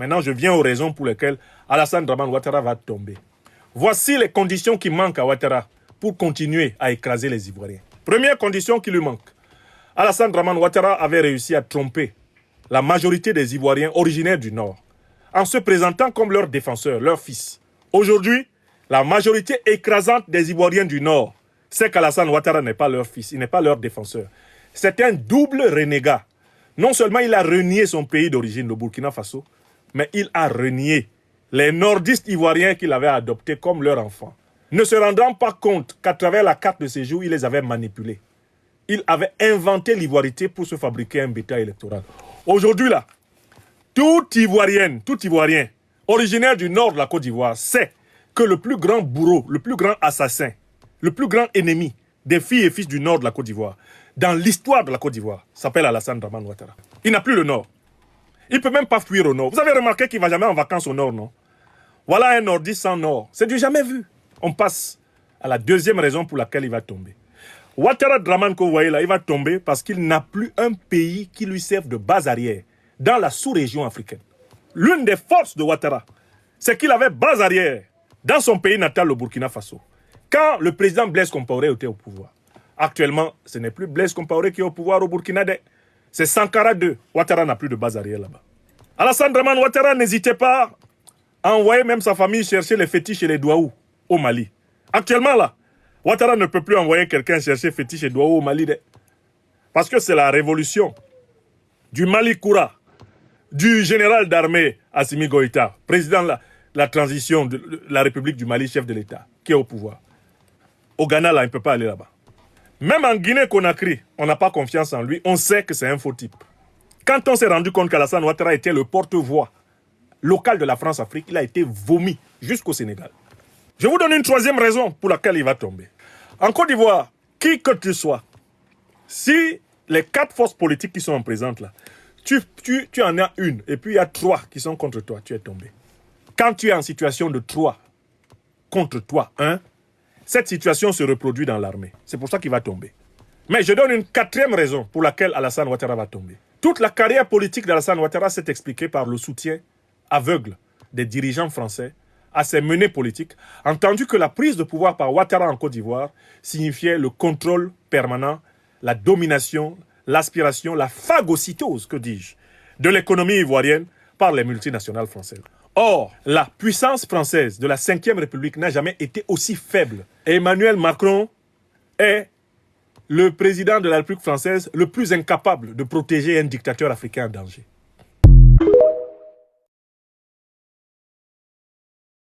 Maintenant, je viens aux raisons pour lesquelles Alassane Dramane Ouattara va tomber. Voici les conditions qui manquent à Ouattara pour continuer à écraser les Ivoiriens. Première condition qui lui manque. Alassane Dramane Ouattara avait réussi à tromper la majorité des Ivoiriens originaires du Nord en se présentant comme leur défenseur, leur fils. Aujourd'hui, la majorité écrasante des Ivoiriens du Nord sait qu'Alassane Ouattara n'est pas leur fils, il n'est pas leur défenseur. C'est un double renégat. Non seulement il a renié son pays d'origine, le Burkina Faso, mais il a renié les nordistes ivoiriens qu'il avait adoptés comme leurs enfants, ne se rendant pas compte qu'à travers la carte de séjour, il les avait manipulés. Il avait inventé l'ivoirité pour se fabriquer un bétail électoral. Aujourd'hui, là, tout Ivoirien originaire du nord de la Côte d'Ivoire sait que le plus grand bourreau, le plus grand assassin, le plus grand ennemi des filles et fils du nord de la Côte d'Ivoire, dans l'histoire de la Côte d'Ivoire, s'appelle Alassane Dramane Ouattara. Il n'a plus le nord. Il ne peut même pas fuir au nord. Vous avez remarqué qu'il ne va jamais en vacances au nord, non? Voilà un nordiste sans nord. C'est du jamais vu. On passe à la deuxième raison pour laquelle il va tomber. Ouattara Dramane que vous voyez là, il va tomber parce qu'il n'a plus un pays qui lui serve de base arrière dans la sous-région africaine. L'une des forces de Ouattara, c'est qu'il avait base arrière dans son pays natal, le Burkina Faso. Quand le président Blaise Compaoré était au pouvoir. Actuellement, ce n'est plus Blaise Compaoré qui est au pouvoir au Burkina. C'est Sankara II. Ouattara n'a plus de base arrière là-bas. Alassane Dramane Ouattara n'hésitait pas à envoyer même sa famille chercher les fétiches et les douaous au Mali. Actuellement là, Ouattara ne peut plus envoyer quelqu'un chercher fétiches et douaous au Mali. Parce que c'est la révolution du Mali Koura, du général d'armée Assimi Goïta, président de la transition de la République du Mali, chef de l'État, qui est au pouvoir. Au Ghana, là, il ne peut pas aller là-bas. Même en Guinée-Conakry, on n'a pas confiance en lui. On sait que c'est un faux type. Quand on s'est rendu compte qu'Alassane Ouattara était le porte-voix local de la France-Afrique, il a été vomi jusqu'au Sénégal. Je vous donne une troisième raison pour laquelle il va tomber. En Côte d'Ivoire, qui que tu sois, si les 4 forces politiques qui sont présentes là, tu en as une et puis il y a 3 qui sont contre toi, tu es tombé. Quand tu es en situation de 3 contre toi, 1, cette situation se reproduit dans l'armée. C'est pour ça qu'il va tomber. Mais je donne une 4e raison pour laquelle Alassane Ouattara va tomber. Toute la carrière politique d'Alassane Ouattara s'est expliquée par le soutien aveugle des dirigeants français à ses menées politiques, entendu que la prise de pouvoir par Ouattara en Côte d'Ivoire signifiait le contrôle permanent, la domination, l'aspiration, la phagocytose, que dis-je, de l'économie ivoirienne par les multinationales françaises. Or, la puissance française de la 5e République n'a jamais été aussi faible. Et Emmanuel Macron est le président de la République française le plus incapable de protéger un dictateur africain en danger.